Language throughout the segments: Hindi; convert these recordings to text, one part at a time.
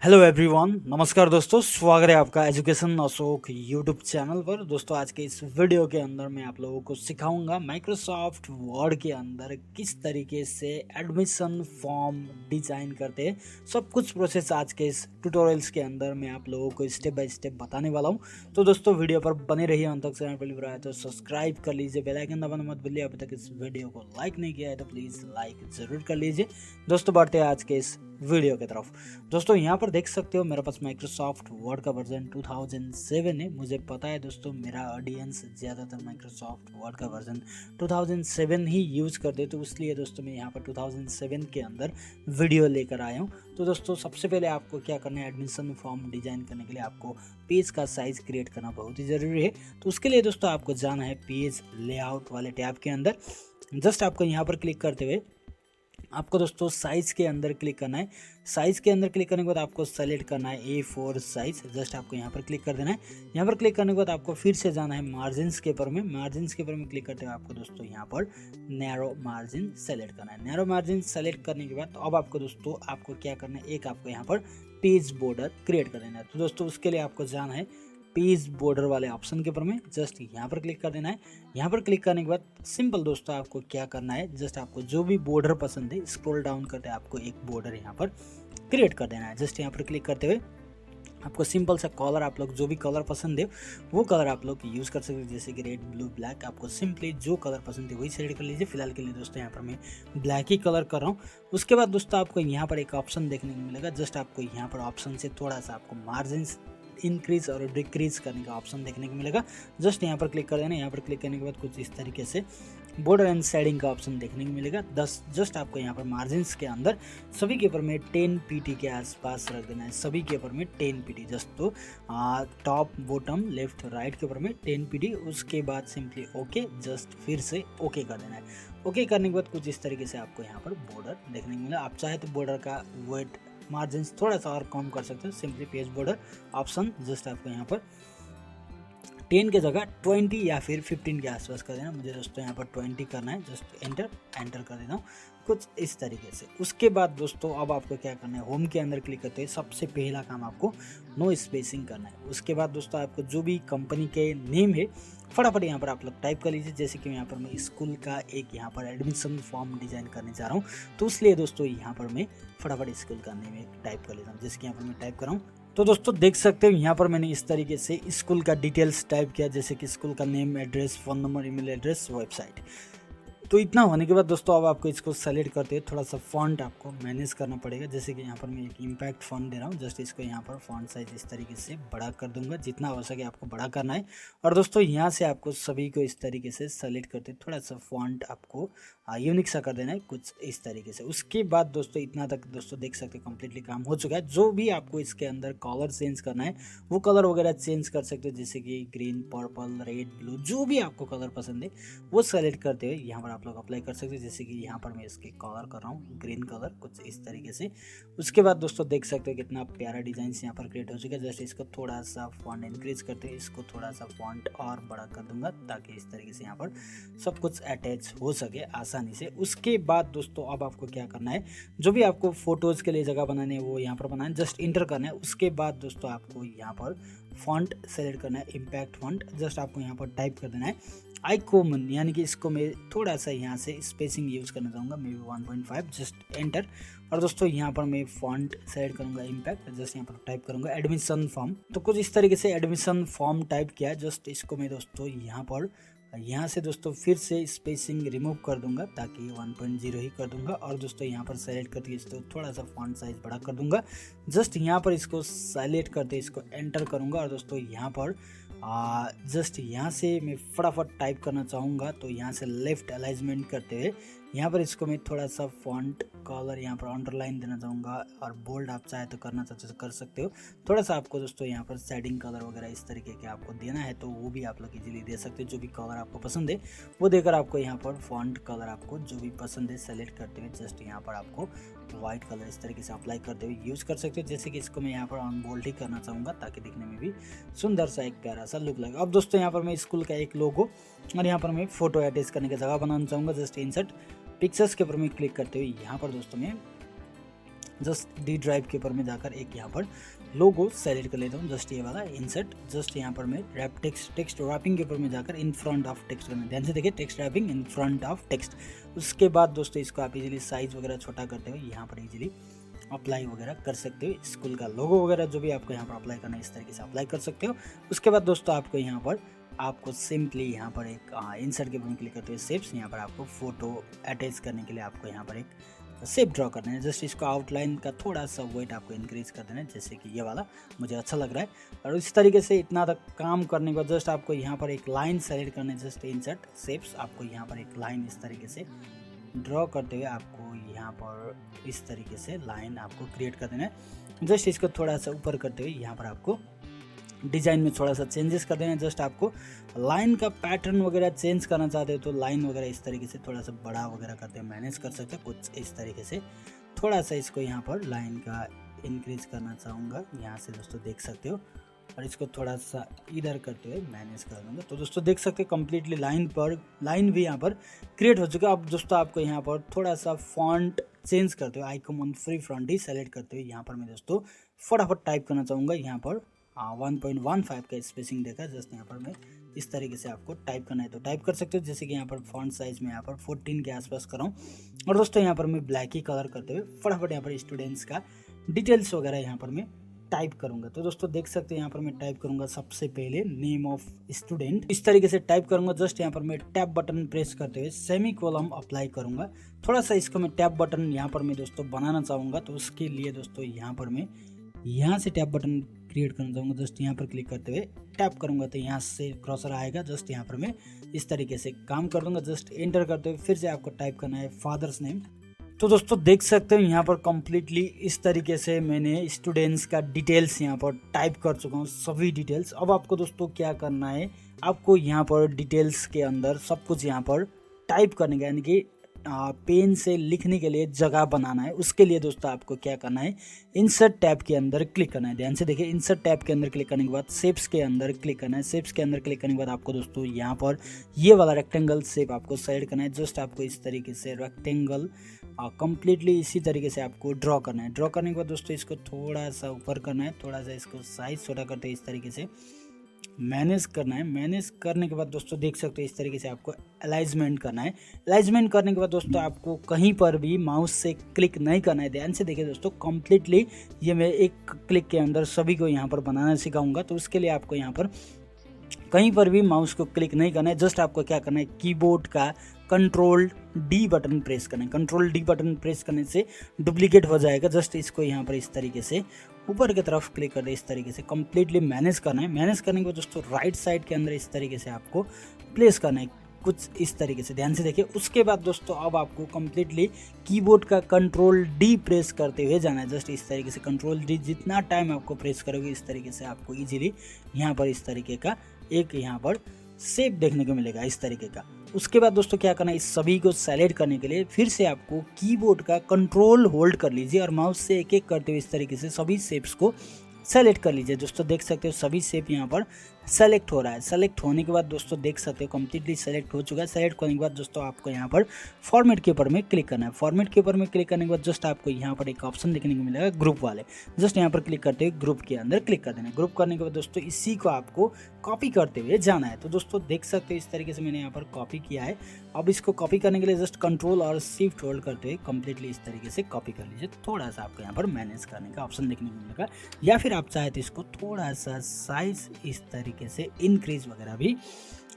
हेलो एवरीवन, नमस्कार दोस्तों। स्वागत है आपका एजुकेशन अशोक यूट्यूब चैनल पर। दोस्तों आज के इस वीडियो के अंदर मैं आप लोगों को सिखाऊंगा माइक्रोसॉफ्ट वर्ड के अंदर किस तरीके से एडमिशन फॉर्म डिजाइन करते हैं। सब कुछ प्रोसेस आज के इस ट्यूटोरियल्स के अंदर मैं आप लोगों को स्टेप बाय स्टेप बताने वाला हूं। तो दोस्तों वीडियो पर बने रहिए अंत तक। चैनल पर रहा है तो सब्सक्राइब कर लीजिए, बेल आइकन दबाना मत भूलिए। अभी तक इस वीडियो को लाइक नहीं किया है तो प्लीज़ लाइक ज़रूर कर लीजिए। दोस्तों बढ़ते हैं आज के इस वीडियो की तरफ। दोस्तों यहाँ पर देख सकते हो मेरे पास माइक्रोसॉफ्ट वर्ड का वर्जन 2007 है। मुझे पता है दोस्तों मेरा ऑडियंस ज़्यादातर माइक्रोसॉफ्ट वर्ड का वर्जन 2007 ही यूज़ करते, तो इसलिए दोस्तों मैं यहाँ पर 2007 के अंदर वीडियो लेकर आया हूँ। तो दोस्तों सबसे पहले आपको क्या करना है, एडमिशन फॉर्म डिजाइन करने के लिए आपको पेज का साइज़ क्रिएट करना बहुत ही ज़रूरी है। तो उसके लिए दोस्तों आपको जाना है पेज लेआउट वाले टैब के अंदर। जस्ट आपको यहाँ पर क्लिक करते हुए आपको दोस्तों साइज़ के अंदर क्लिक करना है। साइज़ के अंदर क्लिक करने के बाद आपको सेलेक्ट करना है A4 साइज़। जस्ट आपको यहाँ पर क्लिक कर देना है। यहाँ पर क्लिक करने के बाद आपको फिर से जाना है मार्जिन्स के ऊपर में। मार्जिन्स के ऊपर में क्लिक करते हुए आपको दोस्तों यहाँ पर नैरो मार्जिन सेलेक्ट करना है। नैरो मार्जिन सेलेक्ट करने के बाद अब आपको दोस्तों आपको क्या करना है, एक आपको यहाँ पर पेज बॉर्डर क्रिएट कर देना है। तो दोस्तों उसके लिए आपको जाना है पेज बॉर्डर वाले ऑप्शन के ऊपर में। जस्ट यहाँ पर क्लिक कर देना है। यहाँ पर क्लिक करने के बाद सिंपल दोस्तों आपको क्या करना है, जस्ट आपको जो भी बॉर्डर पसंद है स्क्रॉल डाउन करते आपको एक बॉर्डर यहाँ पर क्रिएट कर देना है। जस्ट यहाँ पर क्लिक करते हुए आपको सिंपल सा कलर, आप लोग जो भी कलर पसंद है वो कलर आप लोग यूज़ कर सकते हैं, जैसे कि रेड, ब्लू, ब्लैक। आपको सिंपली जो कलर पसंद है वही सेलेक्ट कर लीजिए। फिलहाल के लिए दोस्तों यहाँ पर मैं ब्लैक ही कलर कर रहा हूँ। उसके बाद दोस्तों आपको यहाँ पर एक ऑप्शन देखने को मिलेगा। जस्ट आपको यहाँ पर ऑप्शन से थोड़ा सा आपको मार्जिन इंक्रीज और डिक्रीज करने का ऑप्शन देखने को मिलेगा। जस्ट यहाँ पर क्लिक कर देना। यहाँ पर क्लिक करने के बाद कुछ इस तरीके से बॉर्डर एंड शेडिंग का ऑप्शन देखने को मिलेगा। जस्ट आपको यहाँ पर मार्जिन्स के अंदर सभी के ऊपर में 10 पीटी के आसपास रख देना है। सभी के ऊपर में 10 पीटी, जस्ट तो टॉप बॉटम लेफ्ट राइट के ऊपर में 10 पीटी। उसके बाद सिंपली ओके, जस्ट फिर से ओके कर देना है। ओके करने के बाद कुछ इस तरीके से आपको यहाँ पर बॉर्डर देखने को मिला। आप चाहे तो बॉर्डर का वेट मार्जिन थोड़ा सा और कम कर सकते हो। Simply page border option just आपको यहाँ पर 10 के जगह 20 या फिर 15 के आसपास कर देना। मुझे दोस्तों यहाँ पर 20 करना है। जस्ट एंटर कर देता हूँ कुछ इस तरीके से। उसके बाद दोस्तों अब आपको क्या करना है, होम के अंदर क्लिक करते हैं सबसे पहला काम आपको नो स्पेसिंग करना है। उसके बाद दोस्तों आपको जो भी कंपनी के नेम है फटाफट यहाँ पर आप लोग टाइप कर लीजिए। जैसे कि यहाँ पर मैं स्कूल का एक यहाँ पर एडमिशन फॉर्म डिजाइन करने जा रहा हूँ, तो इसलिए दोस्तों यहाँ पर मैं फटाफट स्कूल का नेम टाइप कर लेता हूँ। जैसे कि यहाँ पर मैं टाइप कर रहा हूँ तो दोस्तों देख सकते हो यहाँ पर मैंने इस तरीके से स्कूल का डिटेल्स टाइप किया, जैसे कि स्कूल का name, address, phone number, email address, website. तो इतना होने के बाद दोस्तों अब आपको इसको सेलेक्ट करते हैं। थोड़ा सा फॉन्ट आपको मैनेज करना पड़ेगा। जैसे कि यहाँ पर मैं एक इम्पैक्ट फॉन्ट दे रहा हूँ। जस्ट इसको यहाँ पर फॉन्ट साइज इस तरीके से बड़ा कर दूंगा, जितना हो सके आपको बड़ा करना है। और दोस्तों यहाँ से आपको सभी को इस तरीके से सेलेक्ट करते थोड़ा सा फॉन्ट आपको यूनिक सा कर देना है कुछ इस तरीके से। उसके बाद दोस्तों इतना तक दोस्तों देख सकते हो कंप्लीटली काम हो चुका है। जो भी आपको इसके अंदर कलर चेंज करना है वो कलर वगैरह चेंज कर सकते हो, जैसे कि ग्रीन, पर्पल, रेड, ब्लू, जो भी आपको कलर पसंद है वो सेलेक्ट करते हुए यहाँ पर आप लोग अप्लाई कर सकते हो। जैसे कि यहाँ पर मैं इसके कलर कर रहा हूँ ग्रीन कलर कुछ इस तरीके से। उसके बाद दोस्तों देख सकते हो कितना प्यारा डिजाइन यहाँ पर क्रिएट हो चुका है। जस्ट इसको थोड़ा सा फॉन्ट इंक्रीज करते हैं, इसको थोड़ा सा फॉन्ट और बड़ा कर दूंगा ताकि इस तरीके से यहाँ पर सब कुछ अटैच हो सके आसानी से। उसके बाद दोस्तों अब आपको क्या करना है, जो भी आपको फोटोज़ के लिए जगह बनानी है वो यहाँ पर बनाना है, जस्ट इंटर करना है। उसके बाद दोस्तों आपको यहाँ पर फॉन्ट सेलेक्ट करना है, इम्पैक्ट फॉन्ट। जस्ट आपको यहाँ पर टाइप कर देना है आइकॉमन, यानी कि इसको मैं थोड़ा सा यहाँ से स्पेसिंग यूज़ करना चाहूँगा, मे बी 1.5। Just enter. और दोस्तों यहाँ पर मैं फॉन्ट सेलेक्ट करूँगा इम्पैक्ट। जस्ट यहाँ पर टाइप करूँगा एडमिशन फॉर्म। तो कुछ इस तरीके से एडमिशन फॉर्म टाइप किया। जस्ट इसको मैं दोस्तों यहाँ से दोस्तों फिर से स्पेसिंग रिमूव कर दूंगा ताकि 1.0 ही कर दूंगा। और दोस्तों यहाँ पर सेलेक्ट करके इसको थोड़ा सा फॉन्ट साइज बड़ा कर दूंगा। जस्ट यहाँ पर इसको सेलेक्ट करते इसको एंटर करूँगा। और दोस्तों यहाँ पर जस्ट यहाँ से मैं फटाफट टाइप करना चाहूँगा, तो यहाँ से लेफ्ट अलाइजमेंट करते हुए यहाँ पर इसको मैं थोड़ा सा फॉन्ट कलर यहाँ पर अंडरलाइन देना चाहूँगा, और बोल्ड आप चाहे तो करना चाहते तो कर सकते हो। थोड़ा सा आपको दोस्तों यहाँ पर शेडिंग कलर वगैरह इस तरीके के आपको देना है तो वो भी आप लोग इजीली दे सकते हो। जो भी कलर आपको पसंद है वो देकर आपको यहाँ पर फॉन्ट कलर आपको जो भी पसंद है सेलेक्ट करते हुए जस्ट यहाँ पर आपको वाइट कलर इस तरीके से अप्लाई करते हुए यूज़ कर सकते हो। जैसे कि इसको मैं यहाँ पर ऑन बोल्ड ही करना चाहूँगा ताकि दिखने में भी सुंदर सा एक प्यारा सा लुक लगे। अब दोस्तों यहाँ पर मैं स्कूल का एक लोगो और यहाँ पर मैं फोटो अटैच करने की जगह बनाना चाहूँगा। जस्ट इंसर्ट पिक्चर्स के ऊपर में क्लिक करते हुए यहाँ पर दोस्तों मैं जस्ट डी ड्राइव के ऊपर में जाकर एक यहाँ पर लोगो सेलेक्ट कर लेता हूँ, जस्ट ये वाला इंसर्ट। जस्ट यहाँ पर मैं रैप टेक्स्ट रैपिंग के ऊपर में जाकर इन फ्रंट ऑफ टेक्स्ट करना, ध्यान से देखिए, text wrapping in front of text. उसके बाद दोस्तों इसको आप इजीली साइज वगैरह छोटा करते हुए यहाँ पर इजीली अप्लाई वगैरह कर सकते हो। स्कूल का लोगो वगैरह जो भी आपको यहाँ पर अप्लाई करना है इस तरीके से अप्लाई कर सकते हो। उसके बाद दोस्तों आपको यहाँ पर सिंपली यहाँ पर एक इंसर्ट के ऊपर क्लिक करते हुए शेप्स, यहाँ पर आपको फोटो अटैच करने के लिए आपको यहाँ पर एक शेप ड्रॉ करना है। जस्ट इसको आउटलाइन का थोड़ा सा वेट आपको इंक्रीज कर देना है, जैसे कि ये वाला मुझे अच्छा लग रहा है। और इस तरीके से इतना तक काम करने के बाद जस्ट आपको यहाँ पर एक लाइन सेलेक्ट करना है, जस्ट इंसर्ट शेप्स, आपको यहाँ पर एक लाइन इस तरीके से ड्रॉ करते हुए आपको यहाँ पर इस तरीके से लाइन आपको क्रिएट कर देना है। जस्ट इसको थोड़ा सा ऊपर करते हुए यहाँ पर आपको डिज़ाइन में थोड़ा सा चेंजेस कर देना है। जस्ट आपको लाइन का पैटर्न वगैरह चेंज करना चाहते हो तो लाइन वगैरह इस तरीके से थोड़ा सा बड़ा वगैरह करते हुए मैनेज कर सकते हो कुछ इस तरीके से। थोड़ा सा इसको यहाँ पर लाइन का इंक्रीज करना चाहूँगा, यहाँ से दोस्तों देख सकते हो, और इसको थोड़ा सा इधर करते हुए मैनेज कर दूँगा। तो दोस्तों देख सकते हो कंप्लीटली लाइन भी यहाँ पर क्रिएट हो चुका है। अब दोस्तों आपको यहाँ पर थोड़ा सा फॉन्ट चेंज करते हुए आइकॉन फ्री फ्रंट ही सेलेक्ट करते हुए यहाँ पर मैं दोस्तों फटाफट टाइप करना चाहूँगा। यहाँ पर 1.15 का स्पेसिंग देखा, जस्ट यहाँ पर मैं इस तरीके से आपको टाइप करना है तो टाइप कर सकते हो। जैसे कि यहाँ पर फॉन्ट साइज में यहाँ पर 14 के आसपास कराऊँ, और दोस्तों यहाँ पर मैं ब्लैक ही कलर करते हुए फटाफट यहाँ पर स्टूडेंट्स का डिटेल्स वगैरह यहाँ पर मैं टाइप करूंगा। तो दोस्तों देख सकते हैं यहाँ पर मैं टाइप करूंगा सबसे पहले नेम ऑफ स्टूडेंट, इस तरीके से टाइप करूंगा। जस्ट यहाँ पर मैं टैब बटन प्रेस करते हुए सेमी कोलम अप्लाई करूंगा। थोड़ा सा इसको मैं टैब बटन यहाँ पर मैं दोस्तों बनाना चाहूँगा, तो उसके लिए दोस्तों यहाँ पर मैं यहाँ से टैब बटन क्रिएट करना चाहूँगा। जस्ट यहाँ पर क्लिक करते हुए टैप करूँगा तो यहाँ से क्रॉसर आएगा। जस्ट यहाँ पर मैं इस तरीके से काम कर दूँगा। जस्ट एंटर करते हुए फिर से आपको टाइप करना है फादर्स नेम। तो दोस्तों देख सकते हो यहाँ पर कम्प्लीटली इस तरीके से मैंने स्टूडेंट्स का डिटेल्स यहाँ पर टाइप कर चुका हूँ, सभी डिटेल्स। अब आपको दोस्तों क्या करना है, आपको यहाँ पर डिटेल्स के अंदर सब कुछ यहाँ पर टाइप करने का, यानी कि पेन से लिखने के लिए जगह बनाना है। उसके लिए दोस्तों आपको क्या करना है, इंसर्ट टैब के अंदर क्लिक करना है। ध्यान से देखिए, इंसर्ट टैब के अंदर क्लिक करने के बाद शेप्स के अंदर क्लिक करना है। शेप्स के अंदर क्लिक करने के बाद आपको दोस्तों यहाँ पर ये वाला रेक्टेंगल शेप आपको सेलेक्ट करना है। जस्ट आपको इस तरीके से रेक्टेंगल कंप्लीटली इसी तरीके से आपको ड्रॉ करना है। ड्रॉ करने के बाद दोस्तों इसको थोड़ा सा ऊपर करना है, थोड़ा सा इसको साइज छोटा करते हैं, इस तरीके से मैनेज करना है। मैनेज करने के बाद दोस्तों देख सकते हो इस तरीके से आपको अलाइजमेंट करना है। अलाइजमेंट करने के बाद दोस्तों आपको कहीं पर भी माउस से क्लिक नहीं करना है। ध्यान से देखिए दोस्तों, कंप्लीटली ये मैं एक क्लिक के अंदर सभी को यहाँ पर बनाना सिखाऊंगा। तो उसके लिए आपको यहाँ पर कहीं पर भी माउस को क्लिक नहीं करना है। जस्ट आपको क्या करना है, कीबोर्ड का कंट्रोल डी बटन प्रेस करना है। कंट्रोल डी बटन प्रेस करने से डुप्लीकेट हो जाएगा। जस्ट इसको यहाँ पर इस तरीके से ऊपर की तरफ क्लिक कर दे, इस तरीके से कंप्लीटली मैनेज करना है। मैनेज करने के बाद दोस्तों राइट साइड के अंदर इस तरीके से आपको प्लेस करना है, कुछ इस तरीके से। ध्यान से देखिए। उसके बाद दोस्तों अब आपको कंप्लीटली कीबोर्ड का कंट्रोल डी प्रेस करते हुए जाना है। जस्ट इस तरीके से कंट्रोल डी जितना टाइम आपको प्रेस करोगे इस तरीके से आपको इजीली यहाँ पर इस तरीके का एक यहाँ पर शेप देखने को मिलेगा, इस तरीके का। उसके बाद दोस्तों क्या करना है, इस सभी को सेलेक्ट करने के लिए फिर से आपको कीबोर्ड का कंट्रोल होल्ड कर लीजिए और माउस से एक एक करते हुए इस तरीके से सभी शेप्स को सेलेक्ट कर लीजिए। दोस्तों देख सकते हो सभी शेप यहाँ पर सेलेक्ट हो रहा है। सेलेक्ट होने के बाद दोस्तों देख सकते हो कंप्लीटली सेलेक्ट हो चुका है। सेलेक्ट करने के बाद दोस्तों आपको यहाँ पर फॉर्मेट के ऊपर में क्लिक करना है। फॉर्मेट के ऊपर में क्लिक करने के बाद जस्ट आपको यहाँ पर एक ऑप्शन देखने को मिलेगा ग्रुप वाले। जस्ट यहाँ पर क्लिक करते हुए ग्रुप के अंदर क्लिक कर देना है। ग्रुप करने के बाद दोस्तों इसी को आपको कॉपी करते हुए जाना है। तो दोस्तों देख सकते हो इस तरीके से मैंने यहाँ पर कॉपी किया है। अब इसको कॉपी करने के लिए जस्ट कंट्रोल और शिफ्ट होल्ड करते हुए कंप्लीटली इस तरीके से कॉपी कर लीजिए। थोड़ा सा आपको यहाँ पर मैनेज करने का ऑप्शन देखने को मिलेगा, या फिर आप चाहे तो इसको थोड़ा सा साइज इस तरीके से इंक्रीज वगैरह भी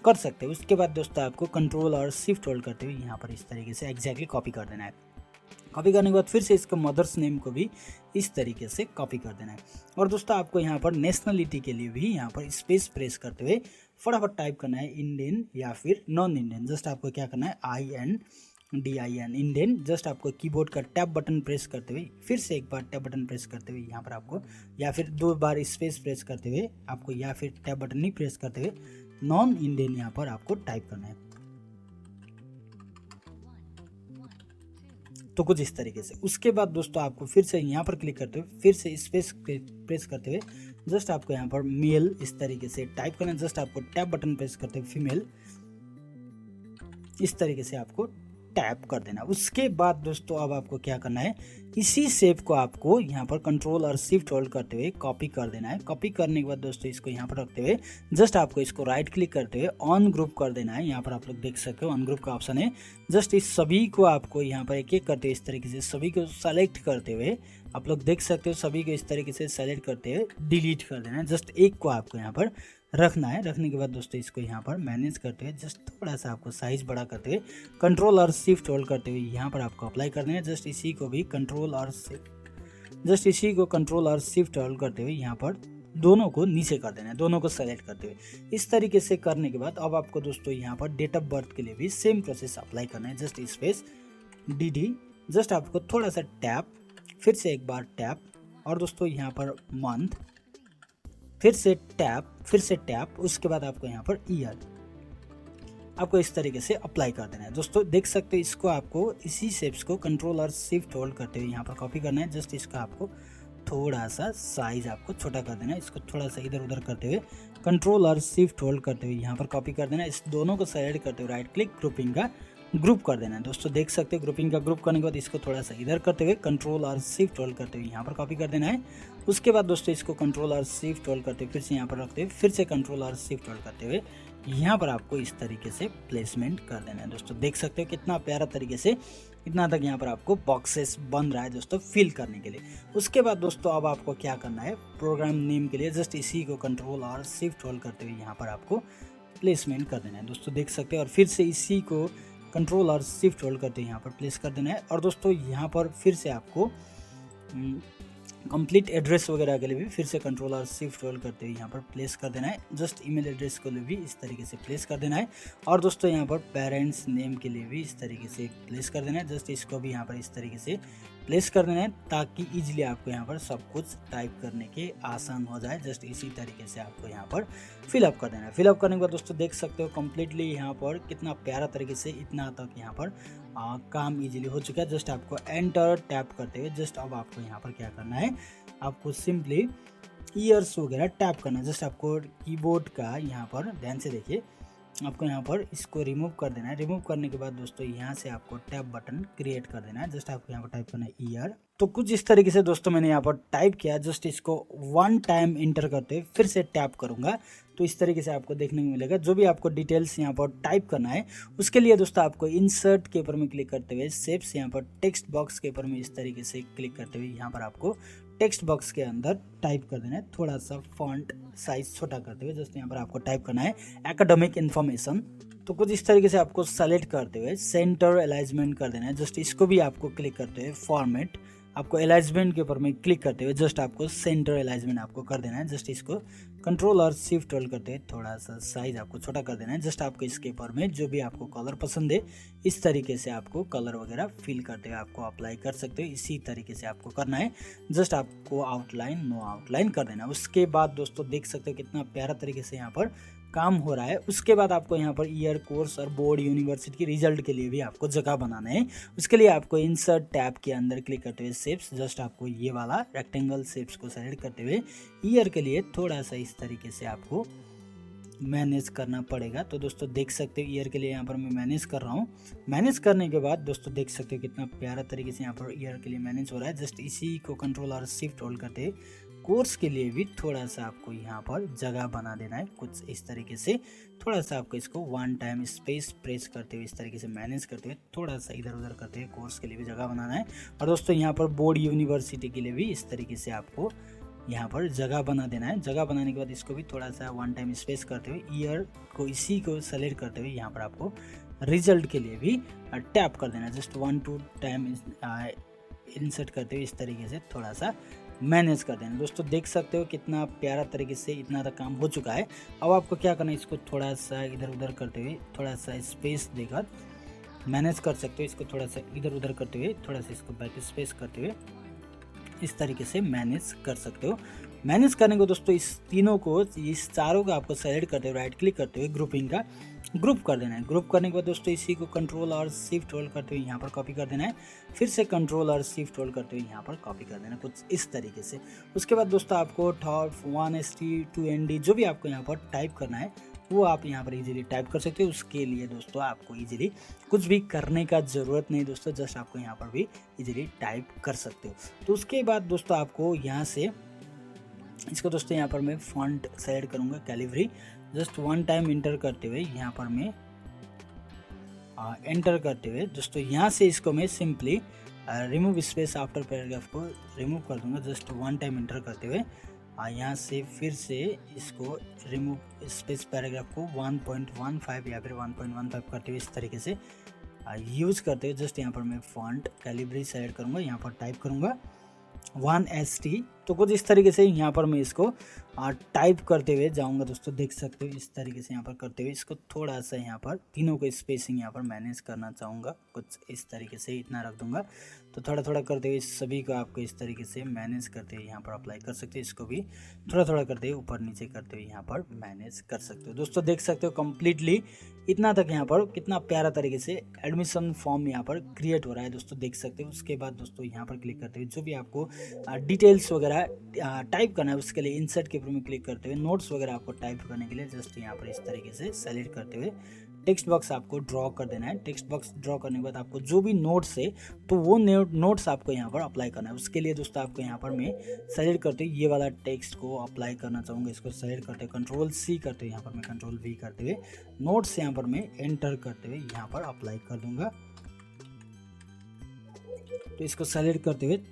कर सकते हो। उसके बाद दोस्तों आपको कंट्रोल और शिफ्ट होल्ड करते हुए यहाँ पर इस तरीके से एग्जैक्टली कॉपी कर देना है। कॉपी करने के बाद फिर से इसको मदर्स नेम को भी इस तरीके से कॉपी कर देना है। और दोस्तों आपको यहाँ पर नेशनलिटी के लिए भी यहाँ पर स्पेस प्रेस करते हुए फटाफट टाइप करना है इंडियन या फिर नॉन इंडियन। जस्ट आपको क्या करना है INDIN इंडियन। जस्ट आपको कीबोर्ड का टैब बटन प्रेस करते हुए फिर से एक बार टैब बटन प्रेस करते हुए यहाँ पर आपको, या फिर 2 बार स्पेस प्रेस करते हुए आपको, या फिर टैब बटन नहीं प्रेस करते हुए नॉन इंडियन यहाँ पर आपको टाइप करना है। तो कुछ इस तरीके से। उसके बाद दोस्तों आपको फिर से यहाँ पर क्लिक करते हुए फिर से स्पेस प्रेस करते हुए जस्ट आपको यहाँ पर मेल इस तरीके से टाइप करना है। जस्ट आपको टैब बटन प्रेस करते हुए फीमेल इस तरीके से आपको टैप कर देना। उसके बाद दोस्तों अब आपको क्या करना है, इसी शेप को आपको यहाँ पर कंट्रोल और शिफ्ट होल्ड करते हुए कॉपी कर देना है। कॉपी करने के बाद दोस्तों इसको यहाँ पर रखते हुए जस्ट आपको इसको राइट क्लिक करते हुए ऑन ग्रुप कर देना है। यहाँ पर आप लोग देख सकते हो ऑन ग्रुप का ऑप्शन है। जस्ट इस सभी को आपको यहाँ पर एक एक करते हुए इस तरीके से सभी को सेलेक्ट करते हुए आप लोग देख सकते हो सभी को इस तरीके से सेलेक्ट करते हुए डिलीट कर देना है। जस्ट एक को आपको यहाँ पर रखना है। रखने के बाद दोस्तों इसको यहाँ पर मैनेज करते हुए जस्ट थोड़ा सा आपको साइज बड़ा करते हुए कंट्रोल और शिफ्ट होल्ड करते हुए यहाँ पर आपको अप्लाई कर देना है। जस्ट इसी को कंट्रोल और शिफ्ट होल्ड करते हुए यहाँ पर दोनों को नीचे कर देना है, दोनों को सेलेक्ट करते हुए। इस तरीके से करने के बाद अब आपको दोस्तों यहाँ पर डेट ऑफ बर्थ के लिए भी सेम प्रोसेस अप्लाई करना है। जस्ट स्पेस DD, जस्ट आपको थोड़ा सा टैप, फिर से एक बार टैप, और दोस्तों यहाँ पर मंथ, फिर से टैप, उसके बाद आपको यहाँ पर ईयर आपको इस तरीके से अप्लाई कर देना है। दोस्तों देख सकते हो इसको आपको इसी शेप्स को कंट्रोल और शिफ्ट होल्ड करते हुए यहाँ पर कॉपी करना है। जस्ट इसका आपको थोड़ा सा साइज आपको छोटा कर देना है। इसको थोड़ा सा इधर उधर करते हुए कंट्रोल और शिफ्ट होल्ड करते हुए यहाँ पर कॉपी कर देना है। इस दोनों को सेलेक्ट करते हुए राइट क्लिक ग्रुपिंग का ग्रुप कर देना है। दोस्तों देख सकते हो ग्रुपिंग का ग्रुप करने के बाद इसको थोड़ा सा इधर करते हुए कंट्रोल और शिफ्ट होल्ड करते हुए यहाँ पर कॉपी कर देना है। उसके बाद दोस्तों इसको कंट्रोल और शिफ्ट होल्ड करते हुए फिर से यहाँ पर रखते हुए फिर से कंट्रोल और शिफ्ट होल्ड करते हुए यहाँ पर आपको इस तरीके से प्लेसमेंट कर देना है। दोस्तों देख सकते हो कितना प्यारा तरीके से इतना तक यहाँ पर आपको बॉक्सेस बन रहा है दोस्तों फिल करने के लिए। उसके बाद दोस्तों अब आपको क्या करना है, प्रोग्राम नेम के लिए जस्ट इसी को कंट्रोल और शिफ्ट होल्ड करते हुए यहाँ पर आपको प्लेसमेंट कर देना है। दोस्तों देख सकते हो और फिर से इसी को कंट्रोल और शिफ्ट होल्ड करते यहाँ पर प्लेस कर देना है। और दोस्तों यहाँ पर फिर से आपको कंप्लीट एड्रेस वगैरह के लिए भी फिर से कंट्रोल और शिफ्ट होल्ड करते हुए यहाँ पर प्लेस कर देना है। जस्ट ईमेल एड्रेस के लिए भी इस तरीके से प्लेस कर देना है। और दोस्तों यहाँ पर पेरेंट्स नेम के लिए भी इस तरीके से प्लेस कर देना है। जस्ट इसको भी यहाँ पर इस तरीके से प्लेस कर देना है ताकि इजीली आपको यहाँ पर सब कुछ टाइप करने के आसान हो जाए। जस्ट इसी तरीके से आपको यहाँ पर फिलअप कर देना है। फिलअप करने के बाद दोस्तों देख सकते हो कम्प्लीटली यहाँ पर कितना प्यारा तरीके से इतना तक यहाँ पर काम इजीली हो चुका है। जस्ट आपको एंटर टैप करते हुए जस्ट अब आपको यहाँ पर क्या करना है, आपको सिंपली ईयर्स वगैरह टैप करना है। जस्ट आपको कीबोर्ड का यहाँ पर ध्यान से देखिए आपको यहाँ पर इसको रिमूव कर देना है। रिमूव करने के बाद दोस्तों यहाँ से आपको टैप बटन क्रिएट कर देना है। जस्ट आपको यहाँ पर टाइप करना है ईयर। तो कुछ इस तरीके से दोस्तों मैंने यहाँ पर टाइप किया। जस्ट इसको 1 टाइम इंटर करते हुए फिर से टैप करूँगा तो इस तरीके से आपको देखने को मिलेगा। जो भी आपको डिटेल्स यहाँ पर टाइप करना है उसके लिए दोस्तों आपको इंसर्ट के ऊपर में क्लिक करते हुए शेप्स यहाँ पर टेक्स्ट बॉक्स के ऊपर में इस तरीके से क्लिक करते हुए यहाँ पर आपको टेक्स्ट बॉक्स के अंदर टाइप कर देना है। थोड़ा सा फॉन्ट साइज छोटा करते हुए जस्ट यहाँ पर आपको टाइप करना है एकेडमिक इन्फॉर्मेशन। तो कुछ इस तरीके से आपको सेलेक्ट करते हुए सेंटर अलाइनमेंट कर देना है। जस्ट इसको भी आपको क्लिक करते हुए फॉर्मेट आपको अलाइनमेंट के ऊपर में क्लिक करते हुए जस्ट आपको सेंटर अलाइनमेंट आपको कर देना है। जस्ट इसको कंट्रोल और शिफ्ट होल्ड करते हुए थोड़ा सा साइज आपको छोटा कर देना है। जस्ट आपको इसके ऊपर में जो भी आपको कलर पसंद है इस तरीके से आपको कलर वगैरह फिल करते हुए आपको अप्लाई कर सकते हो। इसी तरीके से आपको करना है। जस्ट आपको आउटलाइन नो आउटलाइन कर देना है। उसके बाद दोस्तों देख सकते हो कितना प्यारा तरीके से यहाँ पर काम हो रहा है। उसके बाद आपको यहाँ पर ईयर, कोर्स और बोर्ड, यूनिवर्सिटी की रिजल्ट के लिए भी आपको जगह बनाना है। उसके लिए आपको इंसर्ट टैब के अंदर क्लिक करते हुए शेप्स जस्ट आपको ये वाला रेक्टेंगल शेप्स को सेलेक्ट करते हुए ईयर के लिए थोड़ा सा इस तरीके से आपको मैनेज करना पड़ेगा। तो दोस्तों देख सकते हो ईयर के लिए यहाँ पर मैं मैनेज कर रहा हूँ। मैनेज करने के बाद दोस्तों देख सकते हो कितना प्यारा तरीके से यहाँ पर ईयर के लिए मैनेज हो रहा है। जस्ट इसी को कंट्रोल और शिफ्ट होल्ड करते कोर्स के लिए भी थोड़ा सा आपको यहाँ पर जगह बना देना है। कुछ इस तरीके से थोड़ा सा आपको इसको 1 टाइम स्पेस प्रेस करते हुए इस तरीके से मैनेज करते हुए थोड़ा सा इधर उधर करते हुए कोर्स के लिए भी जगह बनाना है। और दोस्तों यहाँ पर बोर्ड, यूनिवर्सिटी के लिए भी इस तरीके से आपको यहाँ पर जगह बना देना है। जगह बनाने के बाद इसको भी थोड़ा सा 1 टाइम स्पेस करते हुए ईयर को इसी को सेलेक्ट करते हुए यहाँ पर आपको रिजल्ट के लिए भी टैप कर देना है। जस्ट 1-2 टाइम इंसर्ट करते हुए इस तरीके से थोड़ा सा मैनेज कर देना। दोस्तों देख सकते हो कितना प्यारा तरीके से इतना तक काम हो चुका है। अब आपको क्या करना है, इसको थोड़ा सा इधर उधर करते हुए थोड़ा सा स्पेस देकर मैनेज कर सकते हो। इसको थोड़ा सा इधर उधर करते हुए थोड़ा सा इसको बैक स्पेस करते हुए इस तरीके से मैनेज कर सकते हो। मैनेज करने को दोस्तों इस तीनों को, इस चारों को आपको सेलेक्ट करते हुए राइट क्लिक करते हुए ग्रुपिंग का ग्रुप कर देना है। ग्रुप करने के बाद दोस्तों इसी को कंट्रोल और शिफ्ट होल्ड करते हुए यहाँ पर कॉपी कर देना है। फिर से कंट्रोल और शिफ्ट होल्ड करते हुए यहाँ पर कॉपी कर देना है कुछ इस तरीके से। उसके बाद दोस्तों आपको 1ST 2ND जो भी आपको यहाँ पर टाइप करना है वो आप यहाँ पर इजीली टाइप कर सकते हो। उसके लिए दोस्तों आपको इजीली कुछ भी करने का ज़रूरत नहीं दोस्तों, जस्ट आपको यहाँ पर भी इजीली टाइप कर सकते हो। तो उसके बाद दोस्तों आपको यहाँ से इसको दोस्तों यहाँ पर मैं फॉन्ट सेलेक्ट करूँगा Calibri, just one time inter करते हुए यहाँ पर मैं एंटर करते हुए दोस्तों यहाँ से इसको मैं simply remove space after paragraph को रिमूव कर दूंगा, जस्ट वन टाइम इंटर करते हुए यहाँ से फिर से इसको रिमूव स्पेस पैराग्राफ को 1.15 या फिर 1.15 करते हुए इस तरीके से यूज़ करते हुए जस्ट यहाँ पर मैं फॉन्ट कैलिब्री सेलेक्ट करूँगा, यहाँ पर टाइप करूँगा 1ST। तो कुछ इस तरीके से यहाँ पर मैं इसको टाइप करते हुए जाऊँगा दोस्तों, देख सकते हो इस तरीके से यहाँ पर करते हुए इसको थोड़ा सा यहाँ पर तीनों को स्पेसिंग यहाँ पर मैनेज करना चाहूँगा, कुछ इस तरीके से इतना रख दूँगा। तो थोड़ा थोड़ा करते हुए इस सभी को आपको इस तरीके से मैनेज करते हुए यहाँ पर अप्लाई कर सकते हो, इसको भी थोड़ा थोड़ा करते हुए ऊपर नीचे करते हुए यहाँ पर मैनेज कर सकते हो दोस्तों। देख सकते हो कम्प्लीटली इतना तक यहाँ पर कितना प्यारा तरीके से एडमिशन फॉर्म यहाँ पर क्रिएट हो रहा है दोस्तों, देख सकते हो। उसके बाद दोस्तों यहाँ पर क्लिक करते हुए जो भी आपको डिटेल्स वगैरह टाइप करना है उसके लिए इंसर्ट के ऊपर में क्लिक करते हुए नोट्स वगैरह आपको टाइप करने के लिए जस्ट यहाँ पर इस तरीके से सेलेक्ट करते हुए टेक्स्ट बॉक्स आपको ड्रॉ कर देना है। टेक्स्ट बॉक्स ड्रॉ करने के बाद आपको जो भी नोट्स है तो वो नोट्स आपको यहाँ पर अप्लाई करना है। उसके लिए दोस्तों आपको यहाँ पर मैं सेलेक्ट करते हुए ये वाला टेक्स्ट को अप्लाई करना चाहूँगा, इसको सेलेक्ट करते हुए Ctrl+C करते हुए यहाँ पर मैं Ctrl+V करते हुए नोट्स यहाँ पर मैं एंटर करते हुए यहाँ पर अप्लाई कर दूँगा। तो इसको सेलेक्ट करते हुए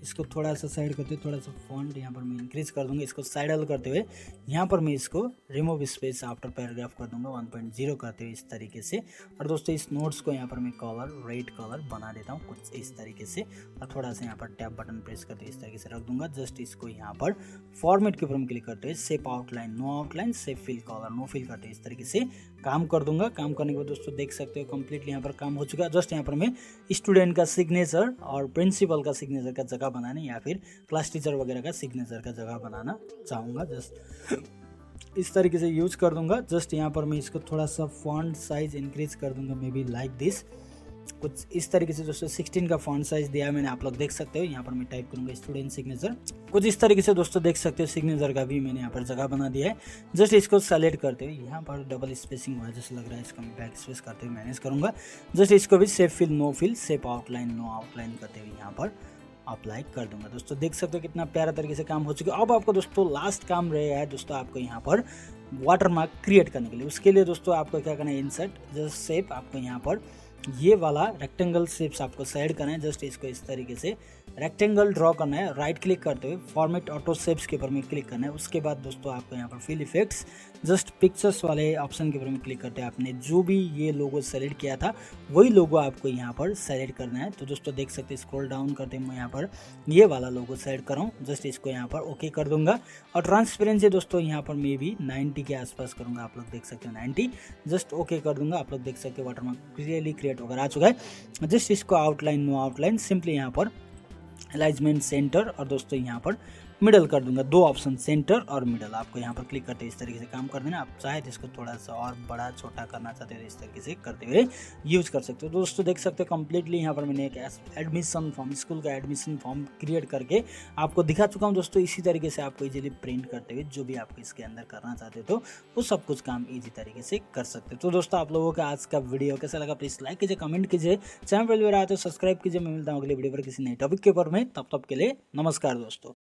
इसको थोड़ा सा साइड करते हुए थोड़ा सा फॉन्ट यहाँ पर मैं इंक्रीज कर दूंगा, इसको साइडल करते हुए यहाँ पर मैं इसको रिमूव स्पेस आफ्टर पैराग्राफ कर दूंगा 1.0 करते हुए इस तरीके से। और दोस्तों इस नोट्स को यहाँ पर मैं कलर रेड कलर बना देता हूँ कुछ इस तरीके से, और थोड़ा सा यहाँ पर टैब बटन प्रेस करते हुए इस तरीके से रख दूंगा। जस्ट इसको यहाँ पर फॉर्मेट के ऊपर में क्लिक करते हुए सेप आउटलाइन नो आउटलाइन, सेप फिल कलर नो फिल करते हुए इस तरीके से काम कर दूंगा। काम करने के बाद दोस्तों देख सकते हो कंप्लीटली यहाँ पर काम हो चुका है। जस्ट यहाँ पर मैं स्टूडेंट का सिग्नेचर और प्रिंसिपल का सिग्नेचर का जगह बनाने या फिर क्लास टीचर वगैरह का सिग्नेचर का जगह बनाना चाहूँगा, जस्ट इस तरीके से यूज कर दूंगा। जस्ट यहाँ पर मैं इसको थोड़ा सा फॉन्ट साइज इंक्रीज कर दूंगा, मे बी लाइक दिस, कुछ इस तरीके से दोस्तों 16 का फॉन्ट साइज दिया है मैंने, आप लोग देख सकते हो। यहाँ पर मैं टाइप करूँगा स्टूडेंट सिग्नेचर, कुछ इस तरीके से दोस्तों देख सकते हो सिग्नेचर का भी मैंने यहाँ पर जगह बना दिया है। जस्ट इसको सेलेक्ट करते हुए यहाँ पर डबल स्पेसिंग हुआ जैसे लग रहा है, इसको मैं बैक स्पेस करते हुए मैनेज करूँगा। जस्ट इसको भी सेप फिल नो फिल, सेप आउटलाइन नो आउटलाइन करते हुए यहाँ पर अप्लाई कर दूंगा। दोस्तों देख सकते हो कितना प्यारा तरीके से काम हो चुका है। अब आपको दोस्तों लास्ट काम रहेगा है दोस्तों आपको यहाँ पर वाटरमार्क क्रिएट करने के लिए। उसके लिए दोस्तों आपको क्या करना है, इंसर्ट जस्ट शेप, आपको यहाँ पर ये वाला रेक्टेंगल शेप्स आपको सेलेक्ट करना है। जस्ट इसको इस तरीके से रेक्टेंगल ड्रॉ करना है, राइट क्लिक करते हुए फॉर्मेट ऑटो शेप्स के ऊपर में क्लिक करना है। उसके बाद दोस्तों आपको यहाँ पर फिल इफेक्ट्स जस्ट पिक्चर्स वाले ऑप्शन के ऊपर में क्लिक करते हैं। आपने जो भी ये लोगो सेलेक्ट किया था वही लोगो आपको यहाँ पर सेलेक्ट करना है। तो दोस्तों देख सकते हैं स्क्रॉल डाउन करते हैं, मैं यहाँ पर ये वाला लोगो सेलेक्ट कर रहा हूँ। जस्ट इसको यहाँ पर ओके कर दूंगा और ट्रांसपेरेंसी दोस्तों यहाँ पर मे भी 90 के आसपास करूँगा, आप लोग देख सकते हो 90। जस्ट ओके कर दूंगा, आप लोग देख सकते हो वाटरमार्क क्लियरली क्रिएट होकर आ चुका है। जस्ट इसको आउटलाइन नो आउटलाइन सिंपली यहाँ पर अलाइनमेंट सेंटर और दोस्तों यहाँ पर मिडल कर दूंगा, दो ऑप्शन सेंटर और मिडल आपको यहाँ पर क्लिक करते इस तरीके से काम कर देना। आप चाहे तो इसको थोड़ा सा और बड़ा छोटा करना चाहते हो इस तरीके से करते हुए यूज कर सकते हो। दोस्तों देख सकते हो कंप्लीटली यहाँ पर मैंने एक एडमिशन फॉर्म, स्कूल का एडमिशन फॉर्म क्रिएट करके आपको दिखा चुका हूँ दोस्तों। इसी तरीके से आपको इजीली प्रिंट करते हुए जो भी आपको इसके अंदर करना चाहते हो तो वो सब कुछ काम ईजी तरीके से कर सकते हो। तो दोस्तों आप लोगों का आज का वीडियो कैसा लगा प्लीज़ लाइक कीजिए, कमेंट कीजिए, चैनल पर आए तो सब्सक्राइब कीजिए। मैं मिलता हूँ अगले वीडियो पर किसी नए टॉपिक के ऊपर में, तब तक के लिए नमस्कार दोस्तों।